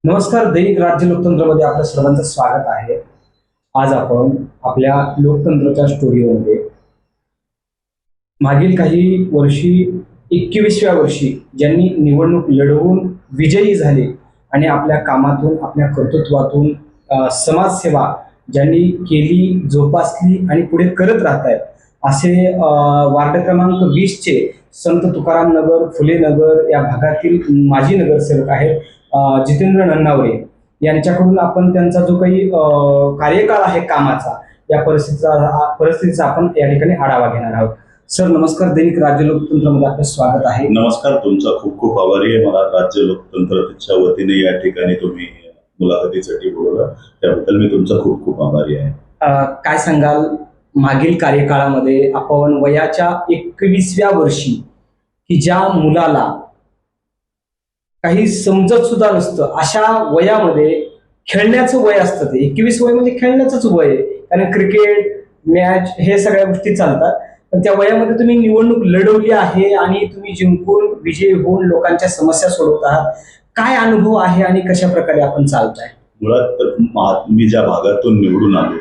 नमस्कार. दैनिक राज्य लोकतंत्रमध्ये आपल्या सर्वांचं स्वागत आहे. आज आपण आपल्या लोकतंत्रच्या स्टुडिओमध्ये मागील काही वर्षी 21व्या वर्षी ज्यांनी निवडणूक लढवून विजयी झाले आणि आपल्या कामातून आपल्या कर्तृत्वातून समाजसेवा ज्यांनी केली, जोपासली आणि पुढे करत राहत आहेत असे वार्ड क्रमांक 20चे संत तुकाराम नगर, फुले नगर या भागातील माजी नगरसेवक आहेत जितेंद्र नन्नावरे यांच्याकडून आपण त्यांचा जो काही कार्यकाळ आहे कामाचा या परिस्थितीचा आपण या ठिकाणी आढावा घेणार आहोत. सर नमस्कार. दैनिक राज्य लोकतंत्रमध्ये आपलं स्वागत आहे. नमस्कार. तुमचा खूप खूप आभारी आहे. मला राज्य लोकतंत्रच्या वतीने या ठिकाणी तुम्ही मुलाखतीसाठी बोलवलं त्याबद्दल मी तुमचा खूप खूप आभारी आहे. काय सांगाल, मागील कार्यकाळामध्ये आपण वयाच्या 21व्या वर्षी की ज्या मुलाला काही समजत सुद्धा नसतं अशा वयामध्ये खेळण्याचं वय असतं, ते 21 वय म्हणजे खेळण्याचंच वय आहे. कारण क्रिकेट मॅच हे सगळ्या गोष्टी चालतात, पण त्या वयामध्ये तुम्ही निवडणूक लढवली आहे आणि तुम्ही जिंकून विजयी होऊन लोकांच्या समस्या सोडवत आहात. काय अनुभव आहे आणि कशा प्रकारे आपण चालताय? मुळात मी ज्या भागातून निवडून आलो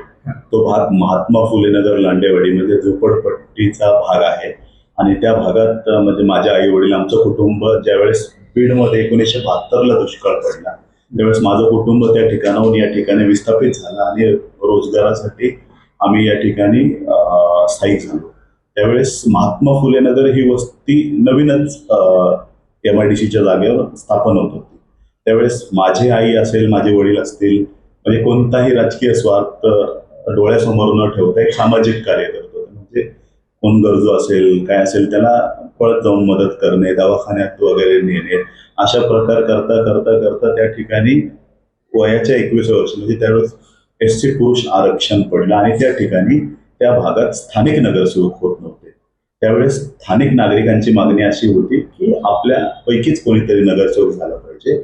तो भाग महात्मा फुले नगर लांडेवाडीमध्ये झोपडपट्टीचा भाग आहे आणि त्या भागात म्हणजे माझ्या आई वडील आमचं कुटुंब ज्यावेळेस बीडमध्ये 1972ला दुष्काळ पडला त्यावेळेस माझं कुटुंब त्या ठिकाणाहून या ठिकाणी विस्थापित झालं आणि रोजगारासाठी आम्ही या ठिकाणी स्थायिक झालो. त्यावेळेस महात्मा फुले नगर ही वस्ती नवीनच MIDCच्या जागेवर स्थापन होत होती. त्यावेळेस माझी आई असेल, माझे वडील असतील, म्हणजे कोणताही राजकीय स्वार्थ डोळ्यासमोर न ठेवता एक सामाजिक कार्य करत होते. म्हणजे कोण गरजू असेल काय असेल त्याला पळत जाऊन मदत करणे, दवाखान्यात वगैरे नेणे, अशा प्रकार करता करता करता त्या ठिकाणी वयाच्या 21व्या वर्षी म्हणजे त्यावेळेस SC पुरुष आरक्षण पडलं आणि त्या ठिकाणी त्या भागात स्थानिक नगरसेवक होत नव्हते. त्यावेळेस स्थानिक नागरिकांची मागणी अशी होती की आपल्या पैकीच कोणीतरी नगरसेवक झाला पाहिजे.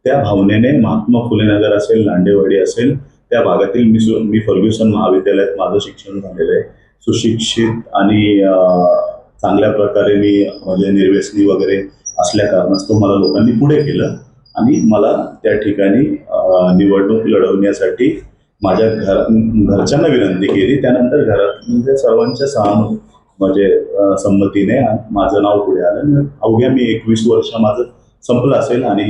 त्या भावनेने महात्मा फुले नगर असेल, लांडेवाडी असेल, त्या भागातील मी फर्ग्युसन महाविद्यालयात माझं शिक्षण झालेलं आहे. सुशिक्षित आणि चांगल्या प्रकारे मी म्हणजे निर्व्यसनी वगैरे असल्या कारणास्तव मला लोकांनी पुढे केलं आणि मला त्या ठिकाणी निवडणूक लढवण्यासाठी माझ्या घरच्यांना विनंती केली. त्यानंतर घरात म्हणजे सर्वांच्या म्हणजे संमतीने माझं नाव पुढे आलं. अवघ्या मी 21 वर्ष माझं संपलं असेल आणि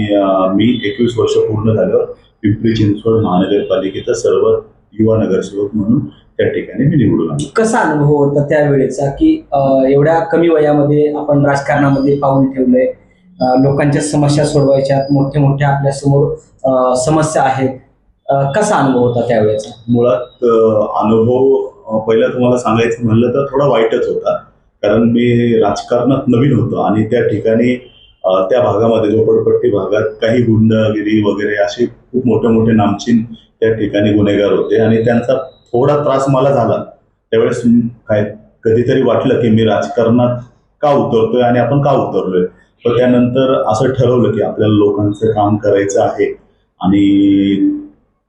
मी 21 वर्ष पूर्ण झाल्यावर पिंपरी चिंचवड महानगरपालिकेचा सर्व युवा नगरसेवक म्हणून त्या ठिकाणी मी निवडून आलो. कसा अनुभव होता त्यावेळेचा की एवढ्या कमी वयामध्ये आपण राजकारणामध्ये पाऊल ठेवलंय, लोकांच्या समस्या सोडवायच्यात, मोठ्या मोठ्या आपल्या समोर समस्या आहेत, कसा अनुभव होता त्यावेळेचा? मुळात अनुभव पहिला तुम्हाला सांगायचं म्हणलं तर थोडा वाईटच होता, कारण मी राजकारणात नवीन होतो आणि त्या ठिकाणी त्या भागामध्ये झोपडपट्टी भागात काही गुंडगिरी वगैरे असे खूप मोठे मोठे नामचीन त्या ठिकाणी गुन्हेगार होते आणि त्यांचा थोडा त्रास मला झाला. त्यावेळेस काय कधीतरी वाटलं की मी राजकारणात का उतरतोय आणि आपण का उतरलोय. पण त्यानंतर असं ठरवलं की आपल्याला लोकांचं काम करायचं आहे आणि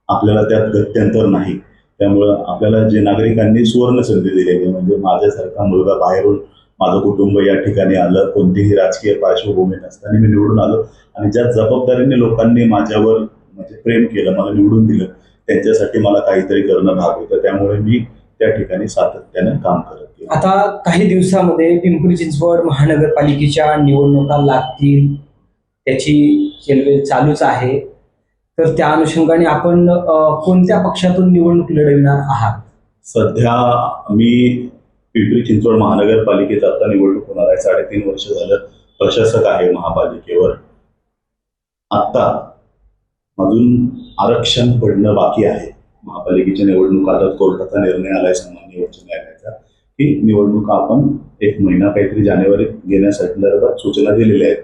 आपल्याला त्यात गत्यंतर नाही. त्यामुळं आपल्याला जे नागरिकांनी सुवर्ण संधी दिलेली म्हणजे माझ्यासारखा मुलगा बाहेरून माझं कुटुंब या ठिकाणी आलं, कोणतीही राजकीय पार्श्वभूमी नसताना मी निवडून आलो आणि ज्या जबाबदारीने लोकांनी माझ्यावर म्हणजे प्रेम केलं, मला निवडून दिलं, त्यांच्यासाठी मला काहीतरी करणं भाग होतं. त्यामुळे मी त्या ठिकाणी सातत्याने काम करत गेलो. आता काही दिवसामध्ये पिंपरी चिंचवड महानगरपालिकेच्या निवडणुका लागतील, त्याची चलबिल चालूच आहे. तर त्या अनुषंगाने आपण कोणत्या पक्षातून निवडणूक लढविणार आहात? सध्या मी पिंपरी चिंचवड महानगरपालिकेत आता निवडणूक होणार आहे. 3.5 वर्ष झालं प्रशासक आहे महापालिकेवर. आता अजून आरक्षण पडणं बाकी आहे. महापालिकेच्या निवडणुका आता कोर्टाचा निर्णय आलाय सामान्य उच्च न्यायालयाचा की निवडणुका आपण 1 महिना काहीतरी जानेवारीत घेण्यासाठी सूचना दिलेल्या आहेत.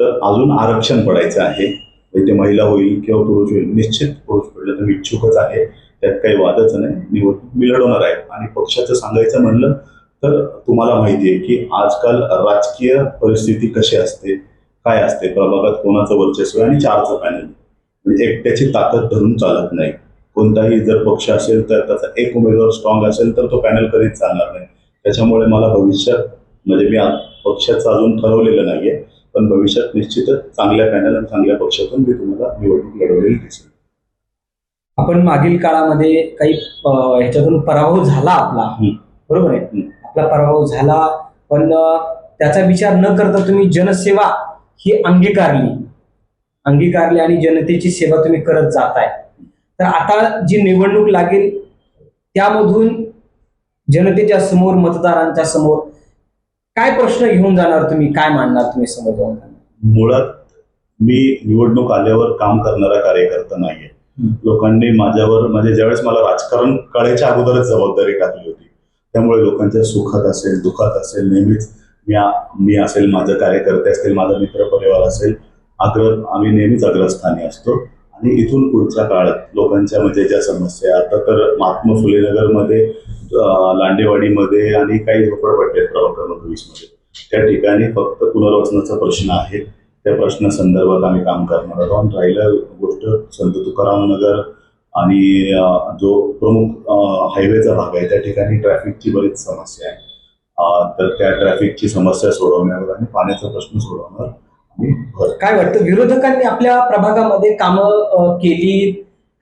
तर अजून आरक्षण पडायचं आहे. ते महिला होईल किंवा पुरुष होईल, निश्चित पुरुष पडलं तर मी इच्छुकच आहे, त्यात काही वादच नाही. निवडणूक मी लढवणार आहे. आणि पक्षाचं सांगायचं म्हणलं तर तुम्हाला माहिती आहे की आजकाल राजकीय परिस्थिती कशी असते, काय असते, प्रभागात कोणाचं वर्चस्व आणि 4चं पॅनल, म्हणजे एकट्याची ताकद धरून चालत नाही. कोणताही जर पक्ष असेल तर त्याचा एक उमेदवार स्ट्रॉंग असेल तर तो पॅनल कधीच चालणार नाही. त्याच्यामुळे मला भविष्यात म्हणजे मी पक्षाचं अजून ठरवलेलं नाहीये, पण भविष्यात निश्चितच चांगल्या पॅनल आणि चांगल्या पक्षातून मी तुम्हाला निवडणूक लढवलेली दिसेल. आपण मागील काळामध्ये काही ह्याच्यातून पराभव झाला आपला, बरोबर आहे, आपला पराभव झाला, पण त्याचा विचार न करता तुम्ही जनसेवा ही अंगीकारली आणि जनतेची सेवा तुम्ही करत जाताय. तर आता जी निवडणूक लागेल त्यामधून जनतेच्या समोर, मतदारांच्या समोर काय प्रश्न घेऊन जाणार तुम्ही, काय मांडणार तुम्ही समोर जाऊन? मुळात मी निवडणूक आल्यावर काम करणारा कार्यकर्ता नाहीये. लोकांनी माझ्यावर म्हणजे ज्यावेळेस मला राजकारण कळायच्या अगोदरच जबाबदारी टाकली होती, त्यामुळे लोकांच्या सुखात असेल दुःखात असेल नेहमीच मी असेल, माझे कार्यकर्ते असतील, माझा मित्र परिवार असेल, आम्ही नेहमीच अग्रस्थानी असतो. आणि इथून पुढच्या काळात लोकांच्या म्हणजे ज्या समस्या, आता तर महात्मा फुले नगरमध्ये, लांडेवाडीमध्ये आणि काही झोपडपट्टी आहेत प्रभाग क्रमांक 20 मध्ये, त्या ठिकाणी फक्त पुनर्वसनाचा प्रश्न आहे. त्या प्रश्नासंदर्भात आम्ही काम करणार आहोत. राहिलं गोष्ट संत तुकाराम नगर आणि जो प्रमुख हायवेचा भाग आहे त्या ठिकाणी ट्रॅफिकची बरीच समस्या आहे. तर त्या ट्रॅफिकची समस्या सोडवण्यावर आणि पाण्याचा प्रश्न सोडवण्यावर काय वाटतं, विरोधकांनी आपल्या प्रभागामध्ये कामं केली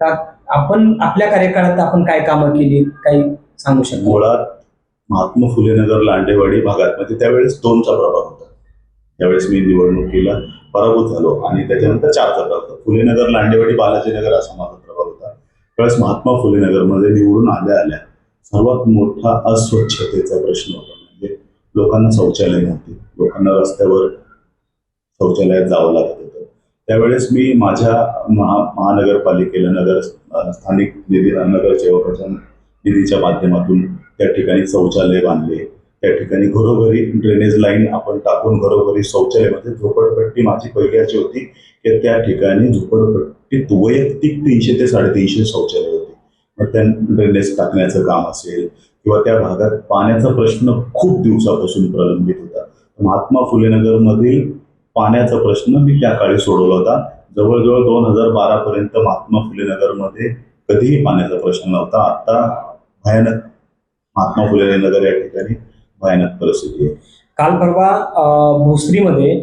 का? आपण आपल्या कार्यकाळात आपण काय कामं केली, काही सांगू शकतो? मुळात महात्मा फुले नगर लांडेवाडी भागात म्हणजे त्यावेळेस 2चा प्रभाग होता. त्यावेळेस मी निवडणुकीला पराभूत झालो आणि त्याच्यानंतर 4चा प्रभाग होता. फुले नगर, लांडेवाडी, बालाजीनगर असा माझा प्रभाग होता. त्यावेळेस महात्मा फुले नगरमध्ये निवडून आल्या सर्वात मोठा अस्वच्छतेचा प्रश्न होता. म्हणजे लोकांना शौचालय नव्हते, लोकांना रस्त्यावर शौचालयात जावं लागत होतं. त्यावेळेस मी माझ्या महानगरपालिकेला स्थानिक नगरसेवकाच्या निधीच्या माध्यमातून त्या ठिकाणी शौचालय बांधले. त्या ठिकाणी घरोघरी ड्रेनेज लाईन आपण टाकून घरोघरी शौचालय, म्हणजे झोपडपट्टी माझी पहिली अशी होती की त्या ठिकाणी झोपडपट्टीत वैयक्तिक 300 ते 350 शौचालय होते. मग त्या ड्रेनेज टाकण्याचं काम असेल किंवा त्या भागात पाण्याचा प्रश्न खूप दिवसापासून प्रलंबित होता. महात्मा फुले नगरमधील पाण्याचा प्रश्न मी त्या काळी सोडवला होता. जवळजवळ 2012 पर्यंत महात्मा फुले नगरमध्ये कधीही पाण्याचा प्रश्न नव्हता. आता भयानक महात्मा फुले नगर या ठिकाणी भयानक परिस्थिती आहे. काल परवा भोसरीमध्ये,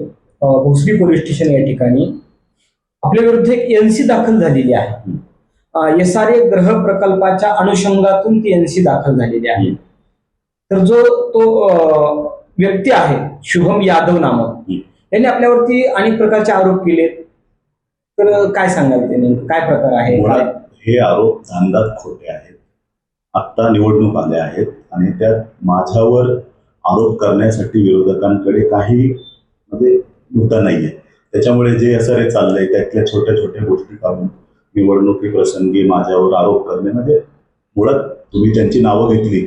भोसरी पोलीस स्टेशन या ठिकाणी आपल्या विरुद्ध एक एनसी दाखल झालेली आहे. SRA ग्रह प्रकल्पाच्या अनुषंगातून ती एनसी दाखल झालेली आहे. तर जो तो व्यक्ती आहे शुभम यादव नामक, त्यांनी आपल्यावरती अनेक प्रकारचे आरोप केले. तर काय सांगाल ते, नेमकं काय प्रकार आहे? हे आरोप धांदात खोटे आहेत. आत्ता निवडणूक आल्या आहेत आणि त्यात माझ्यावर आरोप करण्यासाठी विरोधकांकडे काही म्हणजे मुद्दा नाहीये. त्याच्यामुळे जे SRA चाललंय त्यातल्या छोट्या छोट्या गोष्टी काढून निवडणुकी प्रसंगी माझ्यावर आरोप करणे, म्हणजे मुळात तुम्ही ज्यांची नावं घेतली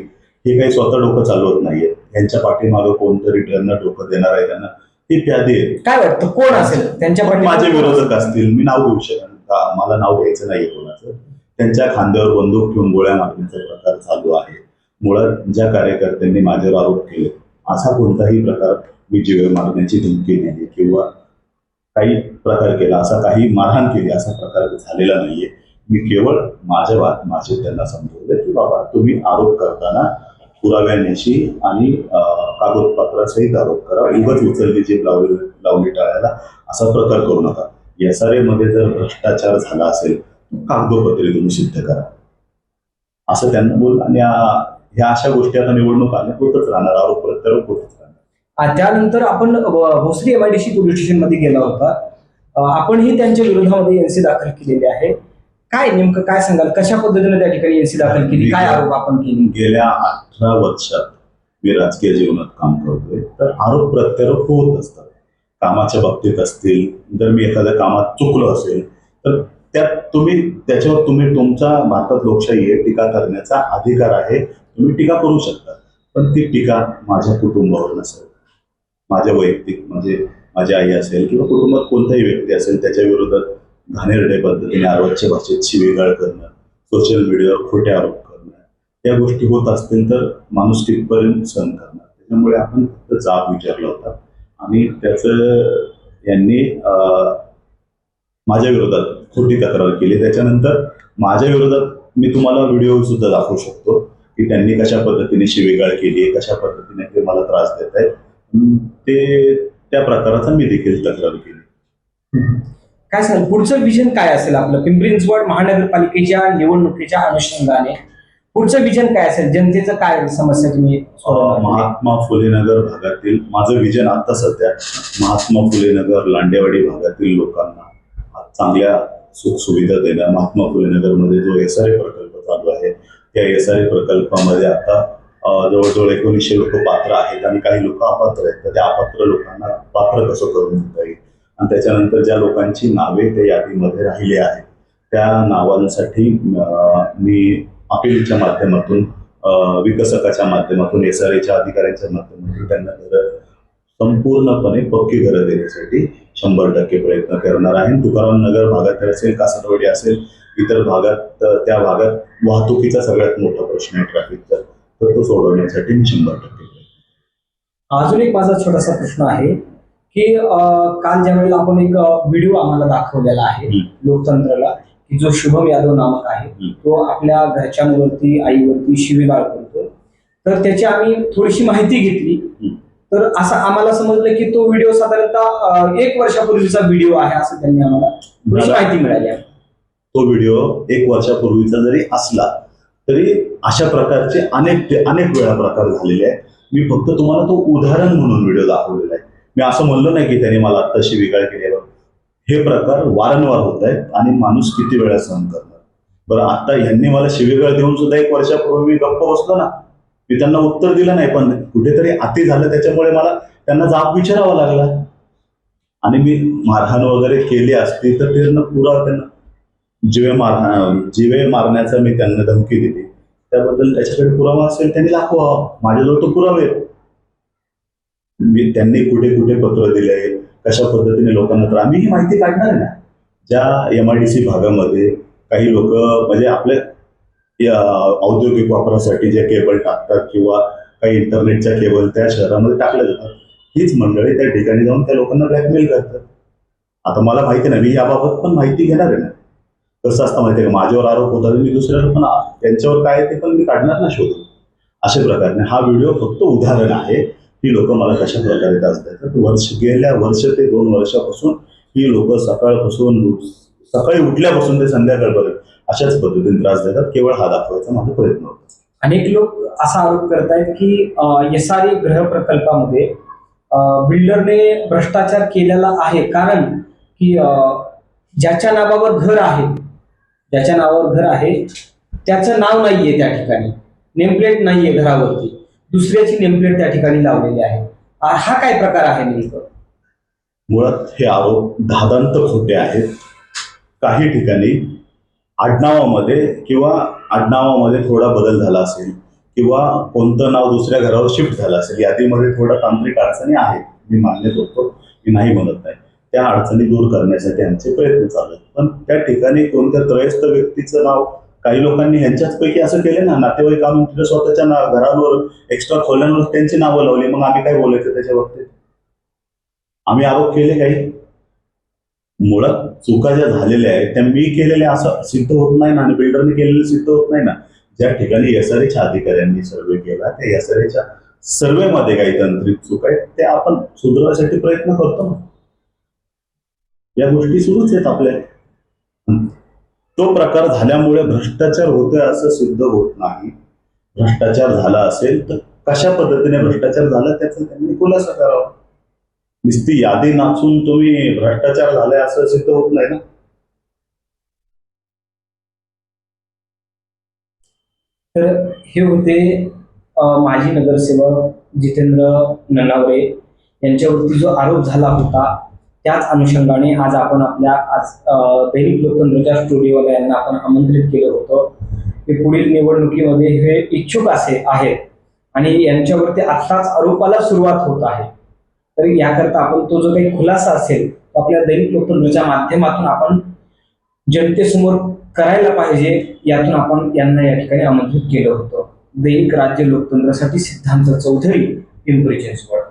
हे काही स्वतः डोकं चालवत नाहीये. यांच्या पाठीमागं कोणतरी त्यांना डोकं देणार आहे, त्यांना ती प्यादी आहे. काय वाटतं कोण असेल त्यांच्या पाठीमागे? माझे विरोधक असतील, मी नाव घेऊ शकत, मला नाव घ्यायचं नाहीये कोणाचं. त्यांच्या खांद्यावर बंदूक ठेवून गोळ्या मारण्याचा प्रकार चालू आहे. मुळात ज्या कार्यकर्त्यांनी माझ्यावर आरोप केले असा कोणताही प्रकार, मी जीवे मारण्याची धमकी दिली किंवा काही प्रकार केला, असा काही मारहाण केली असा प्रकार झालेला नाहीये. मी केवळ माझे त्यांना समजवलं की बाबा तुम्ही आरोप करताना पुराव्यानिशी आणि कागदपत्रासहित आरोप करा, उगाच उचलली जीभ लावली टाळायला असा प्रकार करू नका. SRA मध्ये जर भ्रष्टाचार झाला असेल कागदोपत्री तुम्ही सिद्ध करा असं त्यांना बोल. आणि ह्या अशा गोष्टी आता निवडणूक आल्या होतच राहणार, आरोप प्रत्यारोप होतच राहणार. त्यानंतर आपण भोसरी MIDC पोलीस स्टेशन मध्ये गेला होता, आपणही त्यांच्या विरोधामध्ये एनसी दाखल केलेली आहे. काय नेमकं काय सांगाल, कशा पद्धतीने त्या ठिकाणी एनसी दाखल केली, काय आरोप आपण केले? गेल्या 18 वर्षात मी राजकीय जीवनात काम करतोय, तर आरोप प्रत्यारोप होत असतात. कामाच्या बाबतीत असतील, जर मी एखाद्या कामात चुकलो असेल तर त्याच्यावर तुम्ही तुमचा, भारतात लोकशाही आहे, टीका करण्याचा अधिकार आहे, तुम्ही टीका करू शकता. पण ती टीका माझ्या कुटुंबावर नसेल, माझ्या वैयक्तिक म्हणजे माझी आई असेल किंवा कुटुंबात कोणताही व्यक्ती असेल त्याच्या विरोधात घाणेरड्या पद्धतीने अर्वाच्य भाषेत शिवीगाळ करणं, सोशल मीडियावर खोटे आरोप करणं, या गोष्टी होत असतील तर माणूस कितपर्यंत सहन करणार. त्याच्यामुळे आपण फक्त जाब विचारला होता आणि त्याचं यांनी माझ्या विरोधात खोटी तक्रार केली. त्याच्यानंतर माझ्या विरोधात मी तुम्हाला व्हिडिओ सुद्धा दाखवू शकतो की त्यांनी कशा पद्धतीने शिवीगाळ केली, कशा पद्धतीने ते मला त्रास देत आहेत. त्या प्रकाराचा मी देखील तक्रार केली. काय सांगाल पुढचं विजन काय असेल आपलं पिंपरी चिंचवड महानगरपालिकेच्या निवडणुकीच्या अनुषंगाने पुढचं विजन काय असेल, जनतेचं काय समस्या तुम्ही सोडवणार? महात्मा फुले नगर भागातील माझं विजन आता सध्या महात्मा फुले नगर लांडेवाडी भागातील लोकांना चांगल्या सुखसुविधा देणं. महात्मा फुले नगरमध्ये जो SRA प्रकल्प चालू आहे त्या SRA प्रकल्पामध्ये आता जवळजवळ 1900 लोक पात्र आहेत आणि काही लोक अपात्र आहेत. तर त्या अपात्र लोकांना पात्र कसं करून देता येईल आणि त्याच्यानंतर ज्या लोकांची नावे त्या यादीमध्ये राहिली आहेत त्या नावांसाठी मी अपीलच्या माध्यमातून विकसकाच्या माध्यमातून SRAच्या अधिकाऱ्यांच्या माध्यमातून त्यांना घरं संपूर्णपणे पक्की घरं देण्यासाठी 100% प्रयत्न करणार आहे. तुकाराम नगर भागात असेल, कासटवाडी असेल, इतर भागात त्या भागात वाहतुकीचा सगळ्यात मोठा प्रश्न आहे ट्रॅफिकचा, तर तो सोडवण्यासाठी मी 100% अजून एक माझा छोटासा प्रश्न आहे की काल ज्या वेळेला आपण एक व्हिडिओ आम्हाला दाखवलेला आहे लोकतंत्रला की जो शुभम यादव नामक आहे तो आपल्या घरच्यांवरती आईवरती शिवीगाळ करतो, तर त्याची आम्ही थोडीशी माहिती घेतली. तर असं आम्हाला समजलं की तो व्हिडिओ साधारणतः 1 वर्षापूर्वीचा व्हिडिओ आहे असं त्यांनी आम्हाला थोडीशी माहिती मिळाली आहे. तो व्हिडिओ 1 वर्षापूर्वीचा जरी असला तरी अशा प्रकारचे अनेक वेळा प्रकार झालेले आहेत. मी फक्त तुम्हाला तो उदाहरण म्हणून व्हिडिओ दाखवलेला आहे. मी असं म्हणलो नाही की त्यांनी मला आत्ता शिवीगाळ केली. हे प्रकार वारंवार होत आहेत आणि माणूस किती वेळा सहन करणार. बरं, आता ह्यांनी मला शिवीगाळ देऊन सुद्धा 1 वर्षापूर्वी मी गप्प बसलो ना, मी त्यांना उत्तर दिलं नाही, पण कुठेतरी अति झालं त्याच्यामुळे मला त्यांना जाब विचारावा लागला. आणि मी मारहाण वगैरे केली असती तर त्यांना जीवे मारण्याचा मी त्यांना धमकी दिली, त्याबद्दल त्याच्याकडे पुरावा असेल त्यांनी दाखवा. माझ्याजवळ तो पुरावे. त्यांनी कुठे कुठे पत्र दिले, कशा पद्धतीने लोकांना, तर आम्ही ही माहिती काढणार आहे ना. ज्या MIDC भागामध्ये काही लोक म्हणजे आपल्या औद्योगिक वापरासाठी जे केबल टाकतात किंवा काही इंटरनेटच्या केबल त्या शहरामध्ये टाकल्या जातात, हीच मंडळी त्या ठिकाणी जाऊन त्या लोकांना ब्लॅकमेल करतात. आता मला माहिती नाही, मी याबाबत पण माहिती घेणार आहे ना. कसं असतं माहिती आहे का, माझ्यावर आरोप होता मी दुसऱ्यावर पण त्यांच्यावर काय ते पण मी काढणार ना शोधून. अशा प्रकारे हा व्हिडिओ फक्त उदाहरण आहे. ही लोक मला कशा प्रकारे त्रास देतात. गेल्या वर्ष ते 2 वर्षापासून ही लोक सकाळी उठल्यापासून ते संध्याकाळपर्यंत अशाच पद्धतीने त्रास देतात. केवळ हा दाखवायचा माझा प्रयत्न होता. अनेक लोक असा आरोप करतायत की SRA गृह प्रकल्पामध्ये बिल्डरने भ्रष्टाचार केलेला आहे, कारण की ज्याच्या नावावर घर आहे त्याचं नाव नाहीये त्या ठिकाणी, नेमप्लेट नाहीये घरावरती, दुसऱ्याची नेमप्लेट त्या ठिकाणी लावलेली आहे. हा काय प्रकार आहे नेमकं? मुळात हे आरोप धादांत खोटे आहेत. काही ठिकाणी आडनावामध्ये थोडा बदल झाला असेल किंवा कोणतं नाव दुसऱ्या घरावर शिफ्ट झालं असेल, यादीमध्ये थोडा तांत्रिक अडचणी आहेत, मी मान्य करतो, मी नाही म्हणत नाही. त्या अडचणी दूर करण्यासाठी आमचे प्रयत्न चालू आहेत. पण त्या ठिकाणी कोणत्या त्रयस्थ व्यक्तीचं नाव काही लोकांनी ह्यांच्याचपैकी असं केलं ना, नातेवाईक आणून तिथे स्वतःच्या घरांवर एक्स्ट्रा खोल्यांवर त्यांची नावं लावली. मग आम्ही काय बोलायचं त्याच्या बाबतीत? आम्ही आरोप केले काही? मुळात चुका ज्या झालेल्या आहेत त्या मी केलेल्या असं सिद्ध होत नाही ना, आणि बिल्डरने केलेलं सिद्ध होत नाही ना. ज्या ठिकाणी SRAच्या अधिकाऱ्यांनी सर्वे केला त्या SRAच्या सर्वेमध्ये काही तांत्रिक चूक आहेत ते आपण सुधारण्यासाठी प्रयत्न करतो ना. या गोष्टी सुरूच आहेत आपल्या. तो प्रकार झाल्यामुळे भ्रष्टाचार होतोय असं सिद्ध होत नाही. भ्रष्टाचार झाला असेल तर कशा पद्धतीने भ्रष्टाचार झाला त्याचा त्यांनी खुलासा करावा. नुसती यादी नाचून तुम्ही भ्रष्टाचार झालाय असं सिद्ध होत नाही ना. तर हे होते माजी नगरसेवक जितेंद्र ननावरे यांच्यावरती जो आरोप झाला होता. त्याच अनुषंगाने आज आपण आपल्या दैनिक लोकतंत्रच्या स्टुडिओला यांना आपण आमंत्रित केलं होतं की पुढील निवडणुकीमध्ये हे इच्छुक आहेत आणि यांच्यावरती आत्ताच आरोपाला सुरुवात होत आहे. तर याकरता आपण तो जो काही खुलासा असेल तो आपल्या दैनिक लोकतंत्रच्या माध्यमातून आपण जनतेसमोर करायला पाहिजे, यातून आपण यांना या ठिकाणी आमंत्रित केलं होतं. दैनिक राज्य लोकतंत्रासाठी सिद्धांत चौधरी, पिंपरी चिंचवड.